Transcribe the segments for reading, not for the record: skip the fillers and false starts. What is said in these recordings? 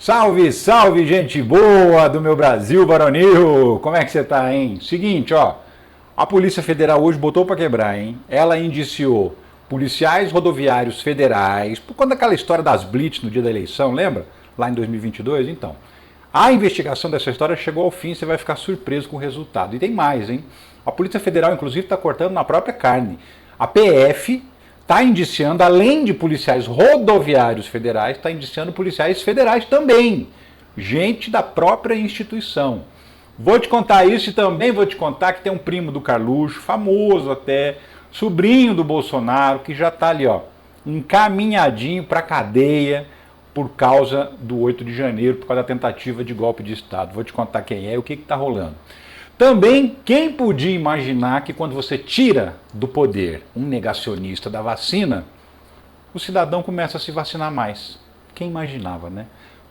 Salve, salve, gente boa do meu Brasil varonil! Como é que você tá, hein? Seguinte, ó, a Polícia Federal hoje botou pra quebrar, hein? Ela indiciou policiais rodoviários federais, por conta daquela história das blitz no dia da eleição, lembra? Lá em 2022, então. A investigação dessa história chegou ao fim, você vai ficar surpreso com o resultado. E tem mais, hein? A Polícia Federal, inclusive, está cortando na própria carne. A PF está indiciando, além de policiais rodoviários federais, está indiciando policiais federais também. Gente da própria instituição. Vou te contar isso e também vou te contar que tem um primo do Carluxo, famoso até, sobrinho do Bolsonaro, que já está ali, ó, encaminhadinho para a cadeia por causa do 8 de janeiro, por causa da tentativa de golpe de Estado. Vou te contar quem é e o que está rolando. Também, quem podia imaginar que quando você tira do poder um negacionista da vacina, o cidadão começa a se vacinar mais? Quem imaginava, né?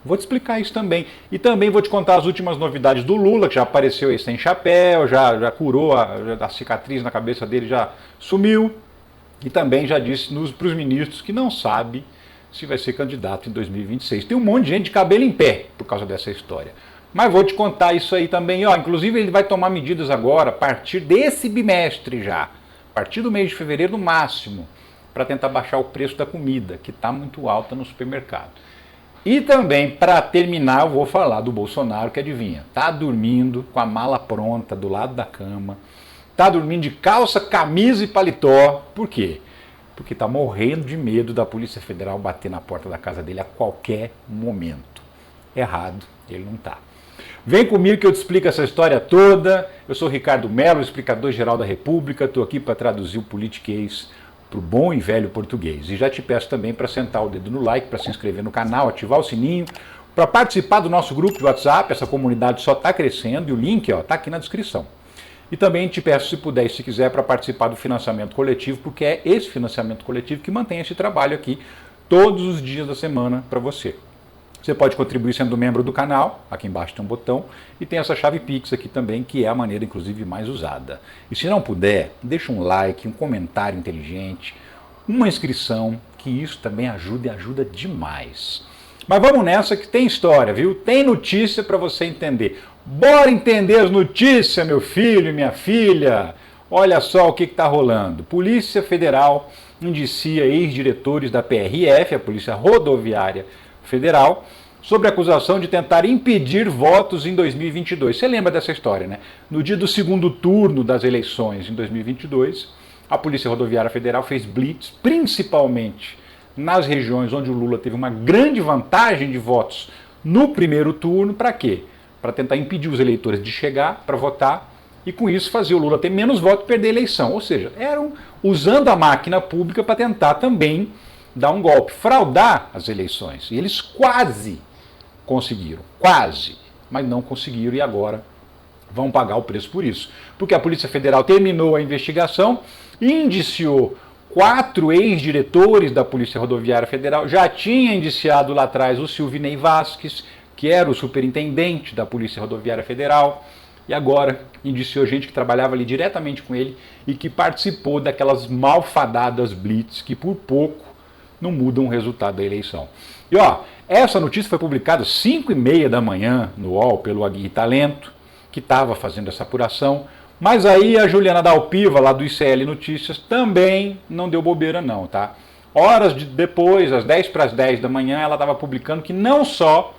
Vou te explicar isso também. E também vou te contar as últimas novidades do Lula, que já apareceu aí sem chapéu, já curou a cicatriz na cabeça dele, já sumiu. E também já disse para os ministros que não sabe se vai ser candidato em 2026. Tem um monte de gente de cabelo em pé por causa dessa história. Mas vou te contar isso aí também, ó. Inclusive ele vai tomar medidas agora, a partir desse bimestre já, a partir do mês de fevereiro no máximo, para tentar baixar o preço da comida, que está muito alta no supermercado. E também, para terminar, eu vou falar do Bolsonaro, que adivinha, tá dormindo com a mala pronta do lado da cama, tá dormindo de calça, camisa e paletó. Por quê? Porque tá morrendo de medo da Polícia Federal bater na porta da casa dele a qualquer momento. Errado, ele não tá. Vem comigo que eu te explico essa história toda. Eu sou Ricardo Mello, explicador-geral da República. Estou aqui para traduzir o politiquês para o bom e velho português. E já te peço também para sentar o dedo no like, para se inscrever no canal, ativar o sininho, para participar do nosso grupo de WhatsApp. Essa comunidade só está crescendo e o link está aqui na descrição. E também te peço, se puder e se quiser, para participar do financiamento coletivo, porque é esse financiamento coletivo que mantém esse trabalho aqui todos os dias da semana para você. Você pode contribuir sendo membro do canal, aqui embaixo tem um botão, e tem essa chave Pix aqui também, que é a maneira, inclusive, mais usada. E se não puder, deixa um like, um comentário inteligente, uma inscrição, que isso também ajuda e ajuda demais. Mas vamos nessa que tem história, viu? Tem notícia para você entender. Bora entender as notícias, meu filho e minha filha! Olha só o que está rolando. Polícia Federal indicia ex-diretores da PRF, a Polícia Rodoviária Federal, sobre acusação de tentar impedir votos em 2022. Você lembra dessa história, né? No dia do segundo turno das eleições em 2022, a Polícia Rodoviária Federal fez blitz, principalmente nas regiões onde o Lula teve uma grande vantagem de votos no primeiro turno. Para quê? Para tentar impedir os eleitores de chegar para votar e com isso fazer o Lula ter menos votos e perder a eleição. Ou seja, eram usando a máquina pública para tentar também dar um golpe, fraudar as eleições. E eles quase conseguiram, quase, mas não conseguiram e agora vão pagar o preço por isso. Porque a Polícia Federal terminou a investigação e indiciou 4 ex-diretores da Polícia Rodoviária Federal, já tinha indiciado lá atrás o Silvinei Vasquez, que era o superintendente da Polícia Rodoviária Federal, e agora indiciou gente que trabalhava ali diretamente com ele e que participou daquelas malfadadas blitz que por pouco não mudam o resultado da eleição. E ó, essa notícia foi publicada às 5h30 da manhã no UOL pelo Aguirre Talento, que estava fazendo essa apuração, mas aí a Juliana Dalpiva, lá do ICL Notícias, também não deu bobeira não, tá? Horas depois, às 10:10 da manhã, ela estava publicando que não só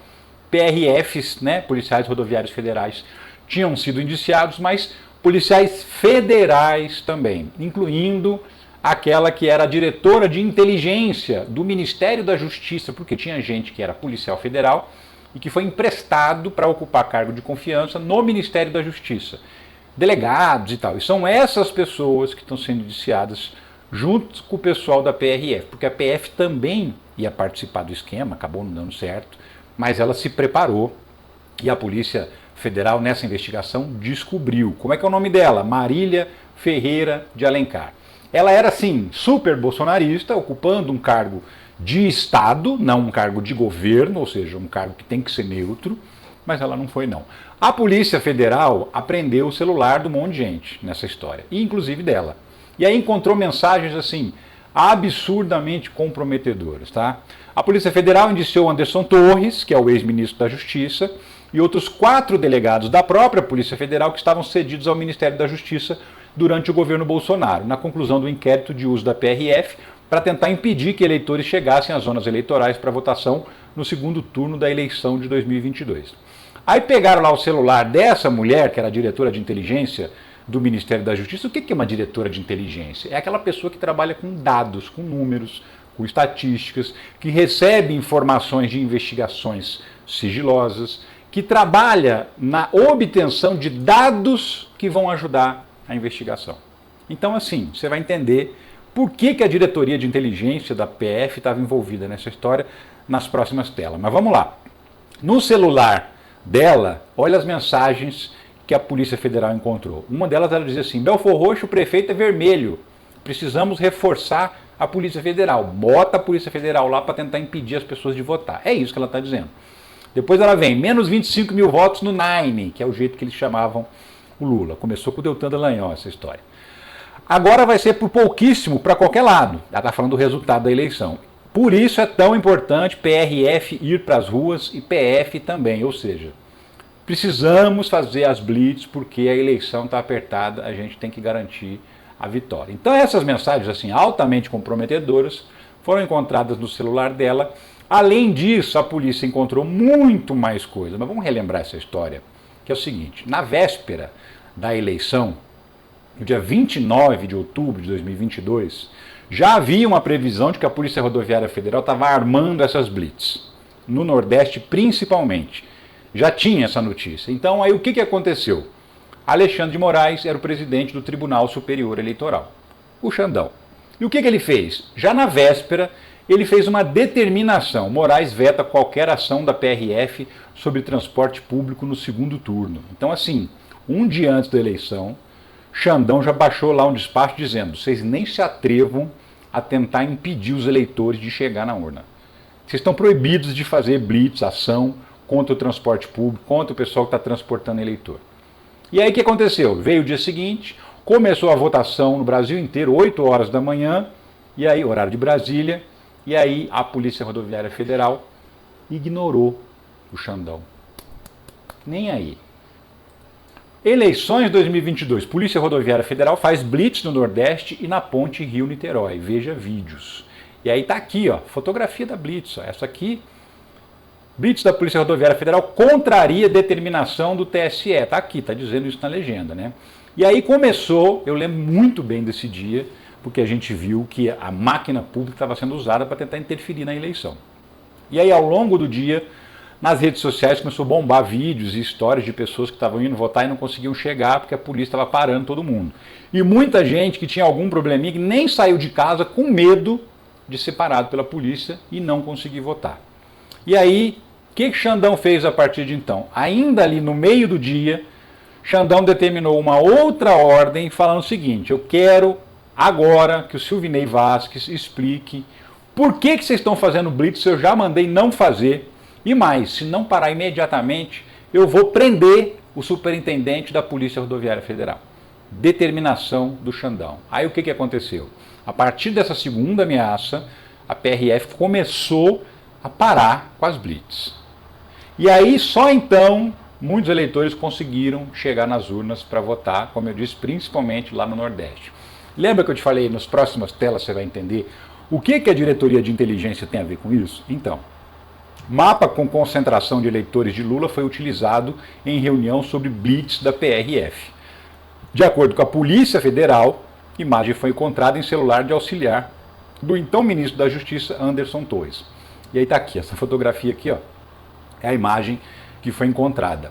PRFs, né, policiais rodoviários federais, tinham sido indiciados, mas policiais federais também, incluindo aquela que era a diretora de inteligência do Ministério da Justiça, porque tinha gente que era policial federal e que foi emprestado para ocupar cargo de confiança no Ministério da Justiça. Delegados e tal. E são essas pessoas que estão sendo indiciadas junto com o pessoal da PRF, porque a PF também ia participar do esquema, acabou não dando certo, mas ela se preparou e a Polícia Federal nessa investigação descobriu. Como é que é o nome dela? Marília Ferreira de Alencar. Ela era, assim, super bolsonarista, ocupando um cargo de Estado, não um cargo de governo, ou seja, um cargo que tem que ser neutro, mas ela não foi, não. A Polícia Federal apreendeu o celular de um monte de gente nessa história, inclusive dela. E aí encontrou mensagens assim, absurdamente comprometedoras, tá? A Polícia Federal indiciou Anderson Torres, que é o ex-ministro da Justiça, e outros 4 delegados da própria Polícia Federal que estavam cedidos ao Ministério da Justiça durante o governo Bolsonaro, na conclusão do inquérito de uso da PRF, para tentar impedir que eleitores chegassem às zonas eleitorais para votação no segundo turno da eleição de 2022. Aí pegaram lá o celular dessa mulher, que era diretora de inteligência do Ministério da Justiça. O que é uma diretora de inteligência? É aquela pessoa que trabalha com dados, com números, com estatísticas, que recebe informações de investigações sigilosas, que trabalha na obtenção de dados que vão ajudar a investigação. Então, assim, você vai entender por que a diretoria de inteligência da PF estava envolvida nessa história nas próximas telas. Mas vamos lá. No celular dela, olha as mensagens que a Polícia Federal encontrou. Uma delas ela dizia assim: Belfor Roxo, o prefeito é vermelho. Precisamos reforçar a Polícia Federal. Bota a Polícia Federal lá para tentar impedir as pessoas de votar. É isso que ela está dizendo. Depois ela vem, menos 25 mil votos no Nine, que é o jeito que eles chamavam o Lula. Começou com o Deltan Dallagnol essa história. Agora vai ser por pouquíssimo para qualquer lado. Ela está falando do resultado da eleição. Por isso é tão importante PRF ir para as ruas e PF também. Ou seja, precisamos fazer as blitz porque a eleição está apertada, a gente tem que garantir a vitória. Então essas mensagens assim altamente comprometedoras foram encontradas no celular dela. Além disso, a polícia encontrou muito mais coisa. Mas vamos relembrar essa história, que é o seguinte: na véspera da eleição, no dia 29 de outubro de 2022, já havia uma previsão de que a Polícia Rodoviária Federal estava armando essas blitz, no Nordeste principalmente. Já tinha essa notícia. Então aí o que aconteceu? Alexandre de Moraes era o presidente do Tribunal Superior Eleitoral, o Xandão. E o que ele fez? Já na véspera, ele fez uma determinação. Moraes veta qualquer ação da PRF sobre transporte público no segundo turno. Então assim, um dia antes da eleição, Xandão já baixou lá um despacho dizendo: vocês nem se atrevam a tentar impedir os eleitores de chegar na urna. Vocês estão proibidos de fazer blitz, ação contra o transporte público, contra o pessoal que está transportando eleitor. E aí o que aconteceu? Veio o dia seguinte, começou a votação no Brasil inteiro, 8 horas da manhã, e aí, horário de Brasília, e aí a Polícia Rodoviária Federal ignorou o Xandão. Nem aí. Eleições 2022. Polícia Rodoviária Federal faz blitz no Nordeste e na ponte Rio-Niterói. Veja vídeos. E aí tá aqui, ó, fotografia da blitz. Ó. Essa aqui, blitz da Polícia Rodoviária Federal contraria determinação do TSE. Tá aqui, tá dizendo isso na legenda, né? E aí começou, eu lembro muito bem desse dia, porque a gente viu que a máquina pública estava sendo usada para tentar interferir na eleição. E aí ao longo do dia, nas redes sociais começou a bombar vídeos e histórias de pessoas que estavam indo votar e não conseguiam chegar porque a polícia estava parando todo mundo. E muita gente que tinha algum probleminha que nem saiu de casa com medo de ser parado pela polícia e não conseguir votar. E aí, o que Xandão fez a partir de então? Ainda ali no meio do dia, Xandão determinou uma outra ordem falando o seguinte: eu quero agora que o Silvinei Vasquez explique por que vocês estão fazendo blitz se eu já mandei não fazer. E mais, se não parar imediatamente, eu vou prender o superintendente da Polícia Rodoviária Federal. Determinação do Xandão. Aí o que aconteceu? A partir dessa segunda ameaça, a PRF começou a parar com as blitz. E aí só então muitos eleitores conseguiram chegar nas urnas para votar, como eu disse, principalmente lá no Nordeste. Lembra que eu te falei, nas próximas telas você vai entender o que a diretoria de inteligência tem a ver com isso? Então, mapa com concentração de eleitores de Lula foi utilizado em reunião sobre blitz da PRF. De acordo com a Polícia Federal, a imagem foi encontrada em celular de auxiliar do então ministro da Justiça, Anderson Torres. E aí está aqui, essa fotografia aqui, ó, é a imagem que foi encontrada.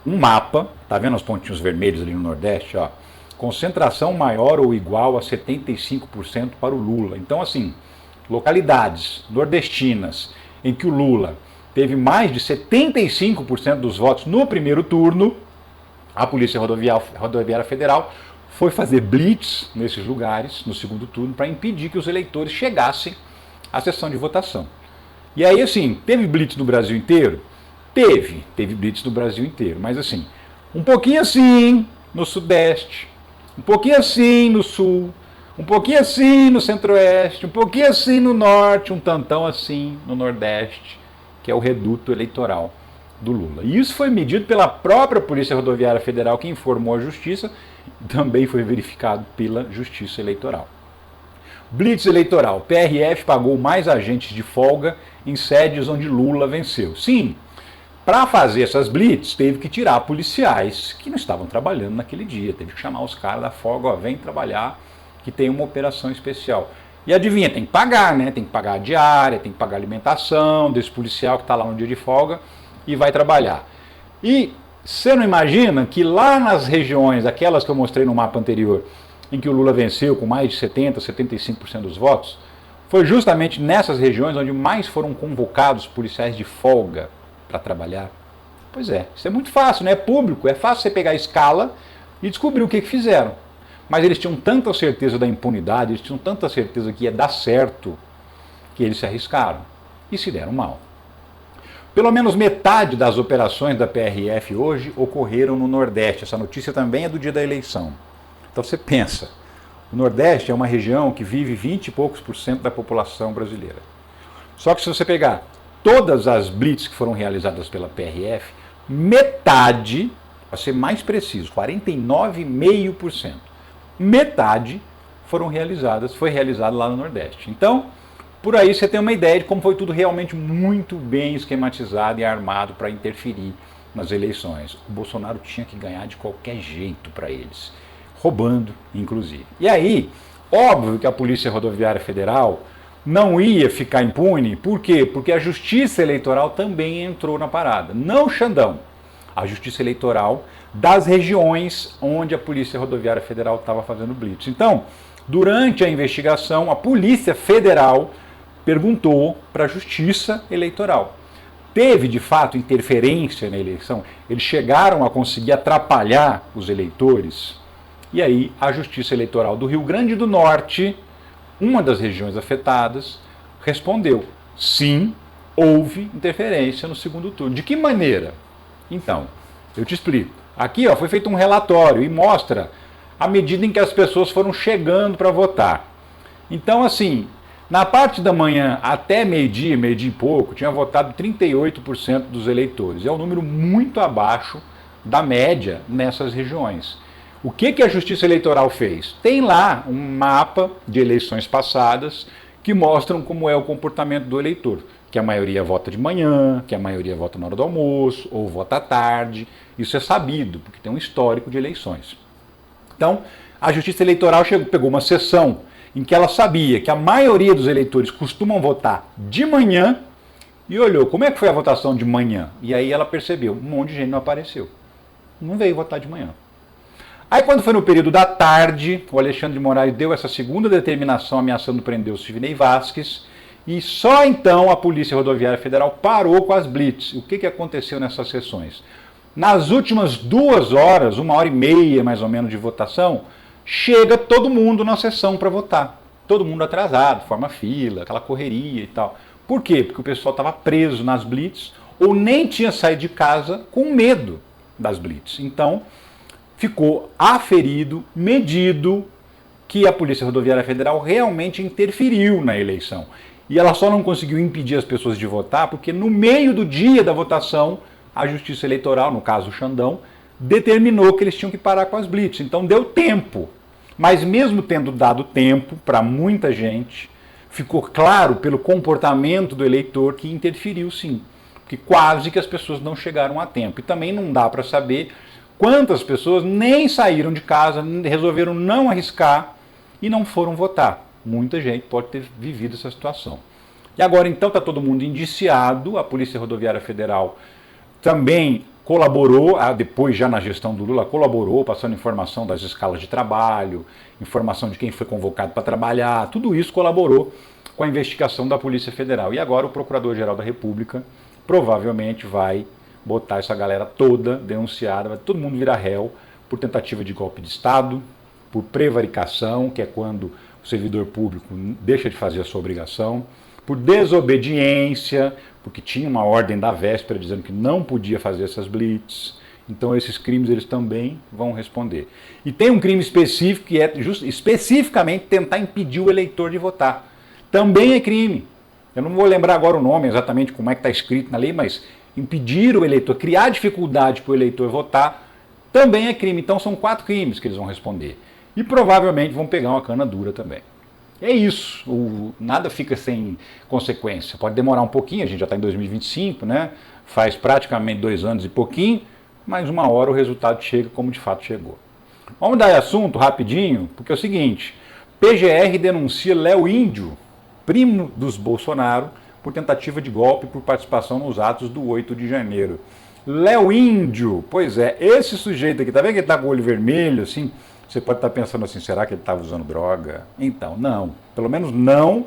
Um mapa, tá vendo os pontinhos vermelhos ali no Nordeste, ó? Concentração maior ou igual a 75% para o Lula. Então, assim, localidades nordestinas em que o Lula teve mais de 75% dos votos no primeiro turno, a Polícia Rodoviária Federal foi fazer blitz nesses lugares no segundo turno para impedir que os eleitores chegassem à sessão de votação. E aí, assim, teve blitz no Brasil inteiro? Teve blitz no Brasil inteiro, mas assim, um pouquinho assim no Sudeste, um pouquinho assim no Sul, um pouquinho assim no centro-oeste, um pouquinho assim no norte, um tantão assim no nordeste, que é o reduto eleitoral do Lula. E isso foi medido pela própria Polícia Rodoviária Federal, que informou a Justiça, e também foi verificado pela Justiça Eleitoral. Blitz eleitoral. PRF pagou mais agentes de folga em sedes onde Lula venceu. Sim, para fazer essas blitz, teve que tirar policiais que não estavam trabalhando naquele dia. Teve que chamar os caras da folga, ó, vem trabalhar, que tem uma operação especial. E adivinha, tem que pagar, né? Tem que pagar a diária, tem que pagar a alimentação desse policial que está lá no dia de folga e vai trabalhar. E você não imagina que lá nas regiões, aquelas que eu mostrei no mapa anterior, em que o Lula venceu com mais de 70%, 75% dos votos, foi justamente nessas regiões onde mais foram convocados policiais de folga para trabalhar. Pois é, isso é muito fácil, né? É público, é fácil você pegar a escala e descobrir o que fizeram. Mas eles tinham tanta certeza da impunidade, eles tinham tanta certeza que ia dar certo, que eles se arriscaram e se deram mal. Pelo menos metade das operações da PRF hoje ocorreram no Nordeste. Essa notícia também é do dia da eleição. Então você pensa, o Nordeste é uma região que vive 20 e poucos por cento da população brasileira. Só que se você pegar todas as blitz que foram realizadas pela PRF, metade, para ser mais preciso, 49,5%, metade foi realizada lá no Nordeste. Então, por aí você tem uma ideia de como foi tudo realmente muito bem esquematizado e armado para interferir nas eleições. O Bolsonaro tinha que ganhar de qualquer jeito para eles, roubando, inclusive. E aí, óbvio que a Polícia Rodoviária Federal não ia ficar impune, por quê? Porque a Justiça Eleitoral também entrou na parada. Não o Xandão, a Justiça Eleitoral das regiões onde a Polícia Rodoviária Federal estava fazendo blitz. Então, durante a investigação, a Polícia Federal perguntou para a Justiça Eleitoral. Teve, de fato, interferência na eleição? Eles chegaram a conseguir atrapalhar os eleitores? E aí, a Justiça Eleitoral do Rio Grande do Norte, uma das regiões afetadas, respondeu: sim, houve interferência no segundo turno. De que maneira? Então, eu te explico. Aqui foi feito um relatório e mostra a medida em que as pessoas foram chegando para votar. Então, assim, na parte da manhã até meio-dia e pouco, tinha votado 38% dos eleitores. É um número muito abaixo da média nessas regiões. O que a Justiça Eleitoral fez? Tem lá um mapa de eleições passadas que mostram como é o comportamento do eleitor. Que a maioria vota de manhã, que a maioria vota na hora do almoço, ou vota à tarde. Isso é sabido, porque tem um histórico de eleições. Então, a Justiça Eleitoral pegou uma sessão em que ela sabia que a maioria dos eleitores costumam votar de manhã e olhou como é que foi a votação de manhã. E aí ela percebeu, um monte de gente não apareceu. Não veio votar de manhã. Aí quando foi no período da tarde, o Alexandre de Moraes deu essa segunda determinação ameaçando prender o Sidney Vasquez e só então a Polícia Rodoviária Federal parou com as blitz. O que aconteceu nessas sessões? Nas últimas 2 horas, 1h30 mais ou menos de votação, chega todo mundo na sessão para votar. Todo mundo atrasado, forma fila, aquela correria e tal. Por quê? Porque o pessoal estava preso nas blitz ou nem tinha saído de casa com medo das blitz. Então, ficou aferido, medido que a Polícia Rodoviária Federal realmente interferiu na eleição. E ela só não conseguiu impedir as pessoas de votar porque no meio do dia da votação, a Justiça Eleitoral, no caso o Xandão, determinou que eles tinham que parar com as blitz. Então deu tempo. Mas mesmo tendo dado tempo para muita gente, ficou claro pelo comportamento do eleitor que interferiu sim. Porque quase que as pessoas não chegaram a tempo. E também não dá para saber quantas pessoas nem saíram de casa, resolveram não arriscar e não foram votar. Muita gente pode ter vivido essa situação. E agora então está todo mundo indiciado, a Polícia Rodoviária Federal também colaborou, depois já na gestão do Lula, colaborou, passando informação das escalas de trabalho, informação de quem foi convocado para trabalhar, tudo isso colaborou com a investigação da Polícia Federal. E agora o Procurador-Geral da República provavelmente vai botar essa galera toda denunciada, vai todo mundo virar réu por tentativa de golpe de Estado, por prevaricação, que é quando o servidor público deixa de fazer a sua obrigação, por desobediência, porque tinha uma ordem da véspera dizendo que não podia fazer essas blitz, Então esses crimes eles também vão responder. E tem um crime específico que é especificamente tentar impedir o eleitor de votar. Também é crime. Eu não vou lembrar agora o nome exatamente como é que está escrito na lei, mas impedir o eleitor, criar dificuldade para o eleitor votar, também é crime. Então são 4 crimes que eles vão responder. E provavelmente vão pegar uma cana dura também. É isso, nada fica sem consequência. Pode demorar um pouquinho, a gente já está em 2025, né? Faz praticamente 2 anos e pouquinho, mas uma hora o resultado chega como de fato chegou. Vamos dar assunto rapidinho, porque é o seguinte, PGR denuncia Léo Índio, primo dos Bolsonaro, por tentativa de golpe por participação nos atos do 8 de janeiro. Léo Índio, pois é, esse sujeito aqui, tá vendo que ele tá com o olho vermelho, assim? Você pode estar pensando assim, será que ele estava usando droga? Então, não. Pelo menos não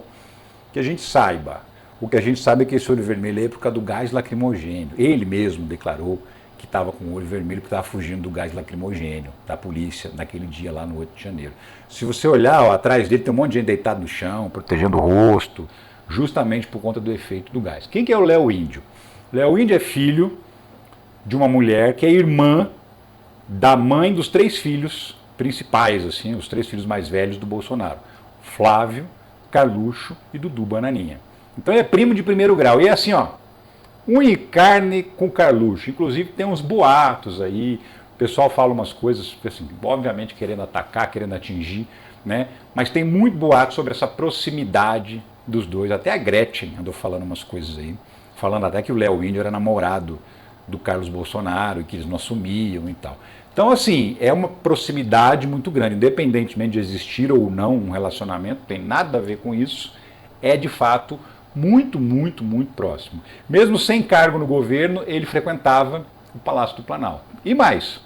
que a gente saiba. O que a gente sabe é que esse olho vermelho é por causa do gás lacrimogêneo. Ele mesmo declarou que estava com o olho vermelho porque estava fugindo do gás lacrimogêneo da polícia naquele dia lá no 8 de janeiro. Se você olhar, ó, atrás dele tem um monte de gente deitado no chão, protegendo o rosto, justamente por conta do efeito do gás. Quem que é o Léo Índio? Léo Índio é filho de uma mulher que é irmã da mãe dos 3 filhos principais, assim, os 3 filhos mais velhos do Bolsonaro. Flávio, Carluxo e Dudu Bananinha. Então ele é primo de primeiro grau. E é assim, ó, unha e carne com Carluxo. Inclusive tem uns boatos aí, o pessoal fala umas coisas, assim, obviamente querendo atacar, querendo atingir, né? Mas tem muito boato sobre essa proximidade dos dois. Até a Gretchen andou falando umas coisas aí, falando até que o Léo Índio era namorado do Carlos Bolsonaro e que eles não assumiam e tal. Então, assim, é uma proximidade muito grande, independentemente de existir ou não um relacionamento, tem nada a ver com isso, é de fato muito, muito, muito próximo. Mesmo sem cargo no governo, ele frequentava o Palácio do Planalto. E mais,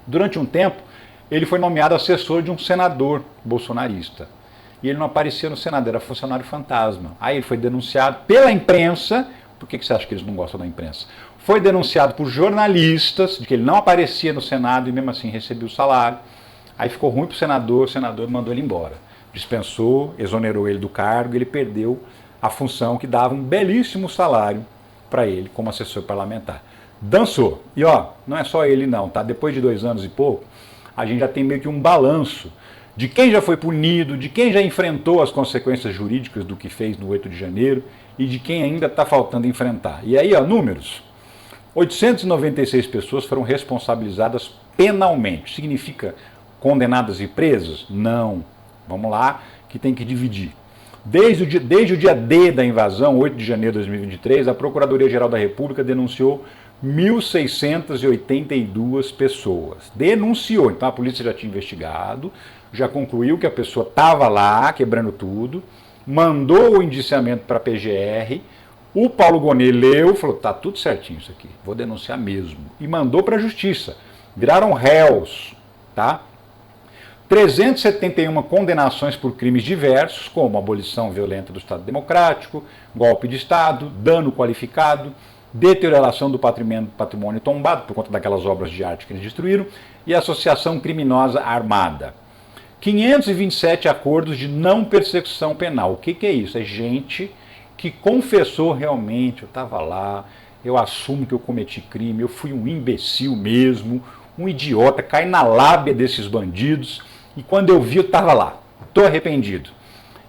durante um tempo, ele foi nomeado assessor de um senador bolsonarista. E ele não aparecia no Senado, era funcionário fantasma. Aí ele foi denunciado pela imprensa. Por que você acha que eles não gostam da imprensa? Foi denunciado por jornalistas de que ele não aparecia no Senado e mesmo assim recebia o salário. Aí ficou ruim para o senador mandou ele embora. Dispensou, exonerou ele do cargo, ele perdeu a função que dava um belíssimo salário para ele como assessor parlamentar. Dançou. E ó, não é só ele não, tá? Depois de 2 anos e pouco, a gente já tem meio que um balanço de quem já foi punido, de quem já enfrentou as consequências jurídicas do que fez no 8 de janeiro e de quem ainda está faltando enfrentar. E aí, ó, números. 896 pessoas foram responsabilizadas penalmente. Significa condenadas e presas? Não. Vamos lá, que tem que dividir. Desde o dia D da invasão, 8 de janeiro de 2023, a Procuradoria-Geral da República denunciou 1.682 pessoas. Denunciou, então a polícia já tinha investigado, já concluiu que a pessoa estava lá, quebrando tudo, mandou o indiciamento para a PGR, o Paulo Gonet leu, falou, tá tudo certinho isso aqui, vou denunciar mesmo, e mandou para a Justiça. Viraram réus, tá? 371 condenações por crimes diversos, como abolição violenta do Estado Democrático, golpe de Estado, dano qualificado, deterioração do patrimônio tombado por conta daquelas obras de arte que eles destruíram e associação criminosa armada. 527 acordos de não persecução penal. O que é isso? É gente que confessou realmente, eu estava lá, eu assumo que eu cometi crime, eu fui um imbecil mesmo, um idiota, caí na lábia desses bandidos e quando eu vi eu estava lá, estou arrependido.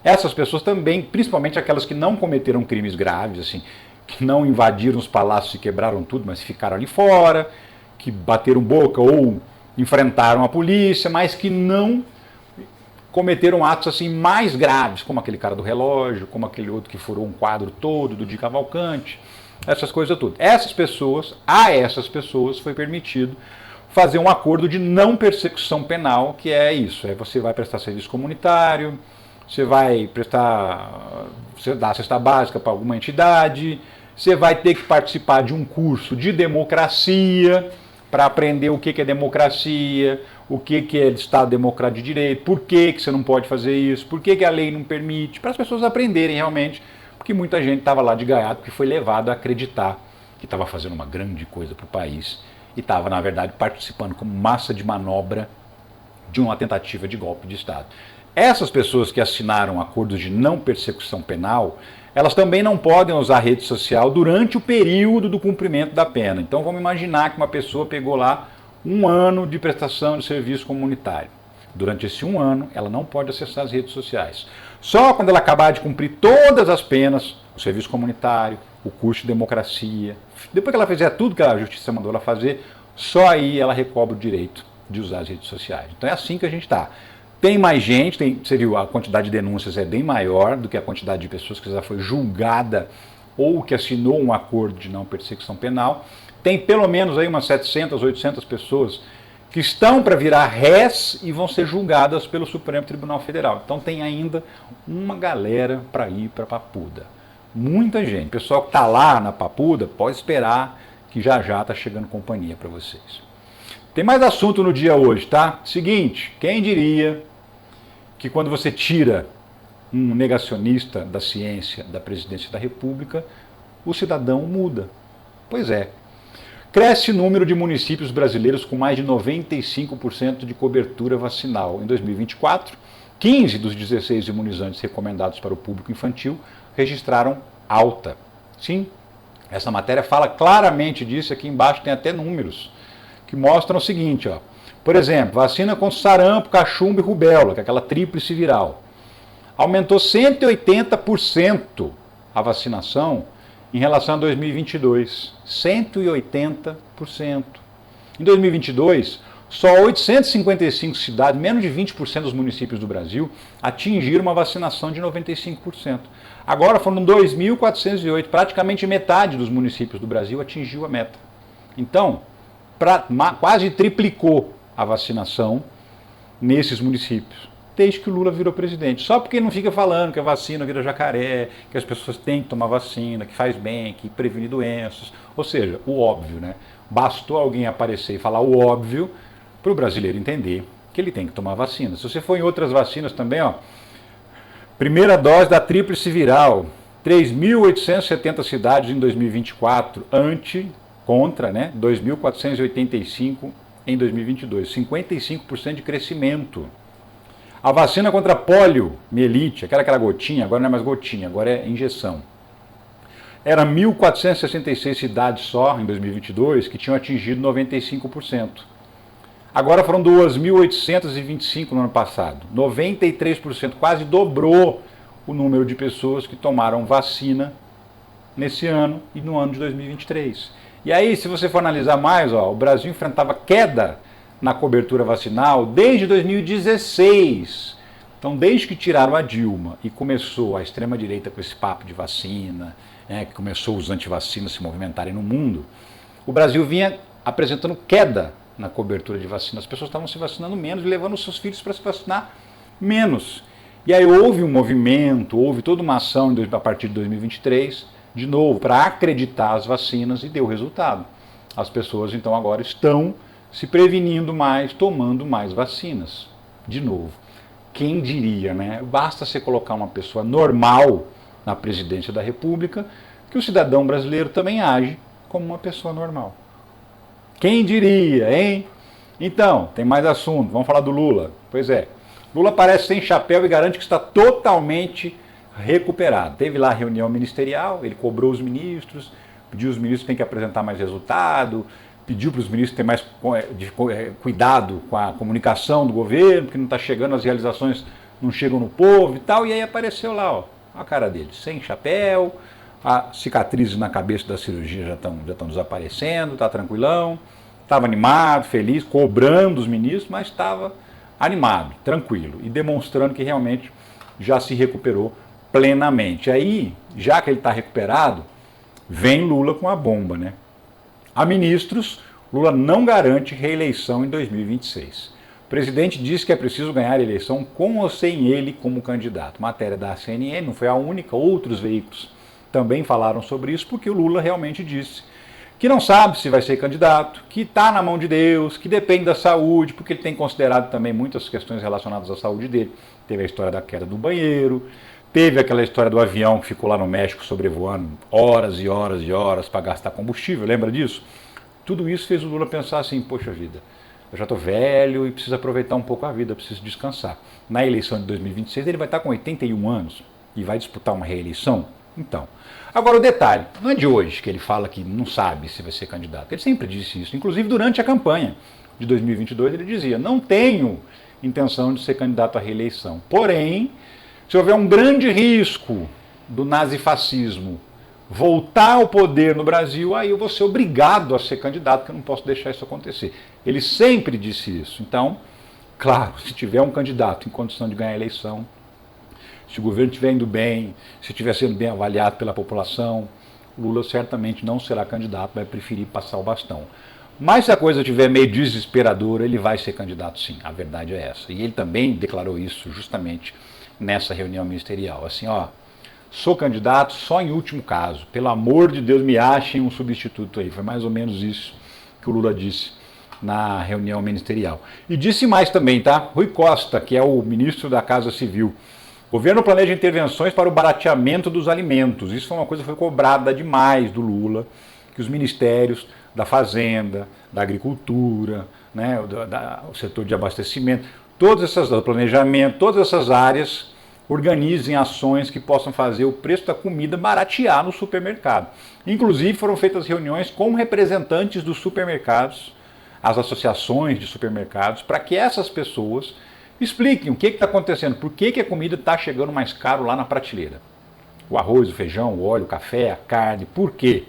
Essas pessoas também, principalmente aquelas que não cometeram crimes graves, assim, que não invadiram os palácios e quebraram tudo, mas ficaram ali fora, que bateram boca ou enfrentaram a polícia, mas que não cometeram atos assim mais graves, como aquele cara do relógio, como aquele outro que furou um quadro todo do Di Cavalcante, essas coisas todas. A essas pessoas foi permitido fazer um acordo de não persecução penal, que é isso, você vai prestar serviço comunitário, você vai dar a cesta básica para alguma entidade, você vai ter que participar de um curso de democracia para aprender o que é democracia, o que é Estado Democrático de Direito, por que você não pode fazer isso, por que a lei não permite, para as pessoas aprenderem realmente, porque muita gente estava lá de gaiato que foi levado a acreditar que estava fazendo uma grande coisa para o país e estava, na verdade, participando como massa de manobra de uma tentativa de golpe de Estado. Essas pessoas que assinaram acordos de não persecução penal, elas também não podem usar rede social durante o período do cumprimento da pena. Então vamos imaginar que uma pessoa pegou lá 1 ano de prestação de serviço comunitário. Durante esse 1 ano, ela não pode acessar as redes sociais. Só quando ela acabar de cumprir todas as penas, o serviço comunitário, o curso de democracia, depois que ela fizer tudo que a justiça mandou ela fazer, só aí ela recobra o direito de usar as redes sociais. Então é assim que a gente está. Tem mais gente, você viu, a quantidade de denúncias é bem maior do que a quantidade de pessoas que já foi julgada ou que assinou um acordo de não persecução penal. Tem pelo menos aí umas 700, 800 pessoas que estão para virar réis e vão ser julgadas pelo Supremo Tribunal Federal. Então tem ainda uma galera para ir para a Papuda. Muita gente. O pessoal que está lá na Papuda pode esperar que já está chegando companhia para vocês. Tem mais assunto no dia hoje, tá? Seguinte, quem diria que quando você tira um negacionista da ciência da presidência da República, o cidadão muda? Pois é. Cresce o número de municípios brasileiros com mais de 95% de cobertura vacinal. Em 2024, 15 dos 16 imunizantes recomendados para o público infantil registraram alta. Sim, essa matéria fala claramente disso, aqui embaixo tem até números que mostram o seguinte, ó. Por exemplo, vacina contra sarampo, cachumba e rubéola, que é aquela tríplice viral. Aumentou 180% a vacinação em relação a 2022. 180%. Em 2022, só 855 cidades, menos de 20% dos municípios do Brasil, atingiram uma vacinação de 95%. Agora foram 2.408, praticamente metade dos municípios do Brasil atingiu a meta. Então, quase triplicou a vacinação nesses municípios, desde que o Lula virou presidente. Só porque ele não fica falando que a vacina vira jacaré, que as pessoas têm que tomar vacina, que faz bem, que previne doenças. Ou seja, o óbvio, né? Bastou alguém aparecer e falar o óbvio para o brasileiro entender que ele tem que tomar vacina. Se você for em outras vacinas também, ó, primeira dose da tríplice viral, 3.870 cidades em 2024, contra, né, 2.485 em 2022, 55% de crescimento. A vacina contra poliomielite, aquela gotinha, agora não é mais gotinha, agora é injeção. Era 1.466 cidades só em 2022 que tinham atingido 95%. Agora foram 2.825 no ano passado. 93%, quase dobrou o número de pessoas que tomaram vacina nesse ano e no ano de 2023. E aí, se você for analisar mais, ó, o Brasil enfrentava queda na cobertura vacinal desde 2016. Então, desde que tiraram a Dilma e começou a extrema-direita com esse papo de vacina, que começou os antivacinas se movimentarem no mundo, o Brasil vinha apresentando queda na cobertura de vacina. As pessoas estavam se vacinando menos e levando os seus filhos para se vacinar menos. E aí houve um movimento, houve toda uma ação a partir de 2023, de novo, para acreditar as vacinas e deu resultado. As pessoas então agora estão se prevenindo mais, tomando mais vacinas. De novo, quem diria, né? Basta você colocar uma pessoa normal na presidência da República que o cidadão brasileiro também age como uma pessoa normal. Quem diria, hein? Então, tem mais assunto. Vamos falar do Lula. Pois é, Lula aparece sem chapéu e garante que está totalmente recuperado. Teve lá a reunião ministerial, ele cobrou os ministros, pediu os ministros que têm que apresentar mais resultado, pediu para os ministros ter mais cuidado com a comunicação do governo, porque não está chegando, as realizações não chegam no povo e tal, e aí apareceu lá, ó, a cara dele, sem chapéu, as cicatrizes na cabeça da cirurgia já estão desaparecendo, está tranquilão, estava animado, feliz, cobrando os ministros, mas estava animado, tranquilo, e demonstrando que realmente já se recuperou plenamente. Aí, já que ele está recuperado, vem Lula com a bomba, né? A ministros, Lula não garante reeleição em 2026. O presidente disse que é preciso ganhar a eleição com ou sem ele como candidato. Matéria da CNN, não foi a única, outros veículos também falaram sobre isso, porque o Lula realmente disse que não sabe se vai ser candidato, que está na mão de Deus, que depende da saúde, porque ele tem considerado também muitas questões relacionadas à saúde dele. Teve a história da queda do banheiro, teve aquela história do avião que ficou lá no México sobrevoando horas e horas e horas para gastar combustível, lembra disso? Tudo isso fez o Lula pensar assim, poxa vida, eu já estou velho e preciso aproveitar um pouco a vida, preciso descansar. Na eleição de 2026 ele vai estar com 81 anos e vai disputar uma reeleição. Então, agora o detalhe, não é de hoje que ele fala que não sabe se vai ser candidato. Ele sempre disse isso, inclusive durante a campanha de 2022 ele dizia, não tenho intenção de ser candidato à reeleição. Porém, se houver um grande risco do nazifascismo voltar ao poder no Brasil, aí eu vou ser obrigado a ser candidato, porque eu não posso deixar isso acontecer. Ele sempre disse isso. Então, claro, se tiver um candidato em condição de ganhar a eleição, se o governo estiver indo bem, se estiver sendo bem avaliado pela população, o Lula certamente não será candidato, vai preferir passar o bastão. Mas se a coisa estiver meio desesperadora, ele vai ser candidato sim, a verdade é essa. E ele também declarou isso justamente nessa reunião ministerial. Assim, ó, sou candidato só em último caso, pelo amor de Deus me achem um substituto aí. Foi mais ou menos isso que o Lula disse na reunião ministerial. E disse mais também, tá? Rui Costa, que é o ministro da Casa Civil. O governo planeja intervenções para o barateamento dos alimentos. Isso foi uma coisa que foi cobrada demais do Lula, que os ministérios da Fazenda, da Agricultura, né, o setor de abastecimento, todas essas, do planejamento, todas essas áreas organizem ações que possam fazer o preço da comida baratear no supermercado. Inclusive foram feitas reuniões com representantes dos supermercados, as associações de supermercados, para que essas pessoas expliquem o que está acontecendo, por que a comida está chegando mais caro lá na prateleira. O arroz, o feijão, o óleo, o café, a carne, por quê?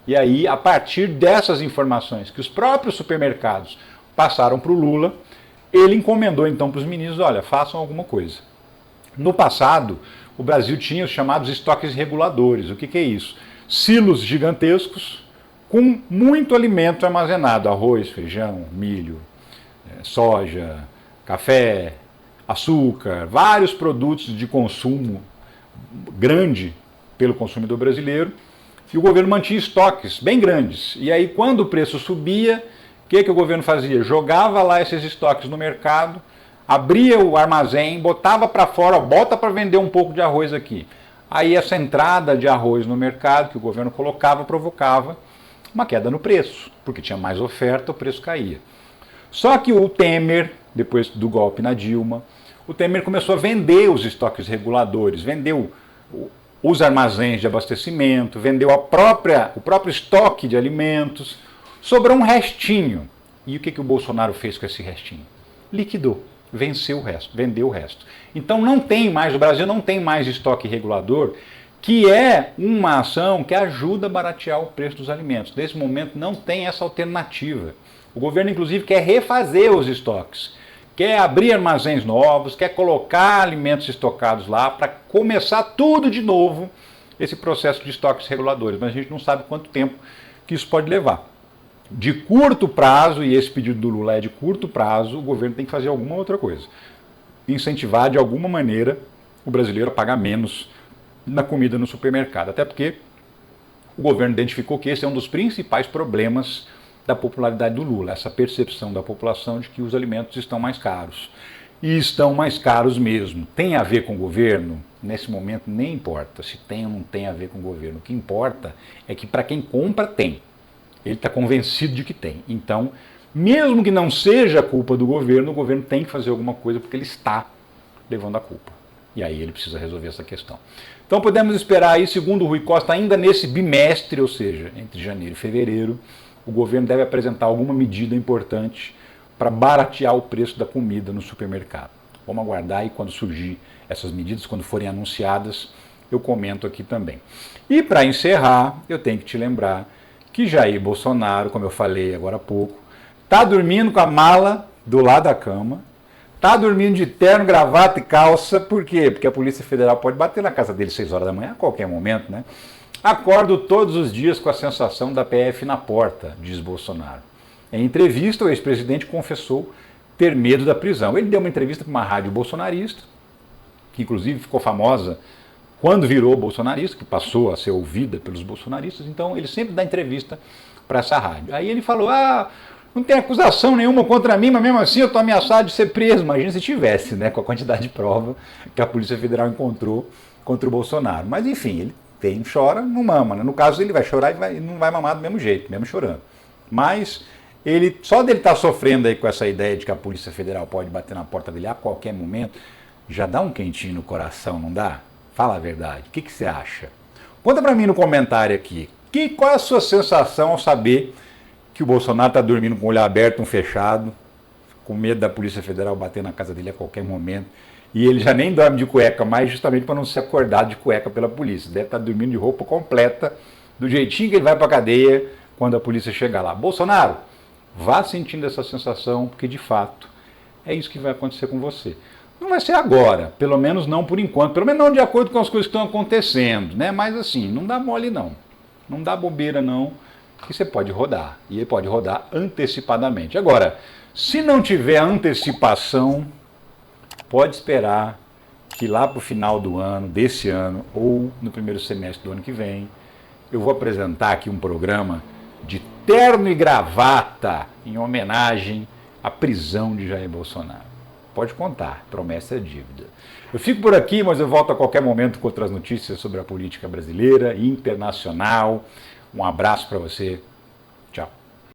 E aí, a partir dessas informações que os próprios supermercados passaram para o Lula, ele encomendou então para os ministros, olha, façam alguma coisa. No passado, o Brasil tinha os chamados estoques reguladores. O que é isso? Silos gigantescos com muito alimento armazenado, arroz, feijão, milho, soja, café, açúcar, vários produtos de consumo grande pelo consumidor brasileiro, e o governo mantinha estoques bem grandes. E aí, quando o preço subia, o que o governo fazia? Jogava lá esses estoques no mercado, abria o armazém, botava para fora, bota para vender um pouco de arroz aqui. Aí essa entrada de arroz no mercado que o governo colocava provocava uma queda no preço, porque tinha mais oferta, o preço caía. Só que o Temer, depois do golpe na Dilma, o Temer começou a vender os estoques reguladores, vendeu os armazéns de abastecimento, vendeu o próprio estoque de alimentos, sobrou um restinho. E o que o Bolsonaro fez com esse restinho? Liquidou, venceu o resto, vendeu o resto. Então não tem mais, o Brasil não tem mais estoque regulador, que é uma ação que ajuda a baratear o preço dos alimentos. Nesse momento não tem essa alternativa. O governo, inclusive, quer refazer os estoques, quer abrir armazéns novos, quer colocar alimentos estocados lá para começar tudo de novo esse processo de estoques reguladores. Mas a gente não sabe quanto tempo que isso pode levar. De curto prazo, e esse pedido do Lula é de curto prazo, o governo tem que fazer alguma outra coisa. Incentivar de alguma maneira o brasileiro a pagar menos na comida no supermercado. Até porque o governo identificou que esse é um dos principais problemas da popularidade do Lula, essa percepção da população de que os alimentos estão mais caros. E estão mais caros mesmo. Tem a ver com o governo? Nesse momento nem importa se tem ou não tem a ver com o governo. O que importa é que para quem compra tem. Ele está convencido de que tem. Então, mesmo que não seja culpa do governo, o governo tem que fazer alguma coisa porque ele está levando a culpa. E aí ele precisa resolver essa questão. Então podemos esperar aí, segundo o Rui Costa, ainda nesse bimestre, ou seja, entre janeiro e fevereiro, o governo deve apresentar alguma medida importante para baratear o preço da comida no supermercado. Vamos aguardar e quando surgir essas medidas, quando forem anunciadas, eu comento aqui também. E para encerrar, eu tenho que te lembrar que Jair Bolsonaro, como eu falei agora há pouco, está dormindo com a mala do lado da cama, está dormindo de terno, gravata e calça. Por quê? Porque a Polícia Federal pode bater na casa dele às 6 horas da manhã, a qualquer momento, né? Acordo todos os dias com a sensação da PF na porta, diz Bolsonaro. Em entrevista, o ex-presidente confessou ter medo da prisão. Ele deu uma entrevista para uma rádio bolsonarista, que inclusive ficou famosa quando virou bolsonarista, que passou a ser ouvida pelos bolsonaristas, então ele sempre dá entrevista para essa rádio. Aí ele falou, não tem acusação nenhuma contra mim, mas mesmo assim eu estou ameaçado de ser preso. Imagina se tivesse, né, com a quantidade de prova que a Polícia Federal encontrou contra o Bolsonaro. Mas enfim, ele chora, não mama, né? No caso ele vai chorar e não vai mamar do mesmo jeito, mesmo chorando. Mas ele só dele estar sofrendo aí com essa ideia de que a Polícia Federal pode bater na porta dele a qualquer momento, já dá um quentinho no coração, não dá? Fala a verdade. O que você acha? Conta pra mim no comentário aqui. Qual é a sua sensação ao saber que o Bolsonaro está dormindo com o olho aberto, um fechado, com medo da Polícia Federal bater na casa dele a qualquer momento, e ele já nem dorme de cueca mais, justamente para não ser acordado de cueca pela polícia. Deve estar dormindo de roupa completa, do jeitinho que ele vai para a cadeia quando a polícia chegar lá. Bolsonaro, vá sentindo essa sensação, porque de fato é isso que vai acontecer com você. Não vai ser agora, pelo menos não por enquanto, pelo menos não de acordo com as coisas que estão acontecendo, né? Mas assim, não dá mole não, não dá bobeira não, que você pode rodar, e ele pode rodar antecipadamente. Agora, se não tiver antecipação, pode esperar que lá para o final do ano, desse ano, ou no primeiro semestre do ano que vem, eu vou apresentar aqui um programa de terno e gravata em homenagem à prisão de Jair Bolsonaro. Pode contar, promessa é dívida. Eu fico por aqui, mas eu volto a qualquer momento com outras notícias sobre a política brasileira e internacional. Um abraço para você. Tchau.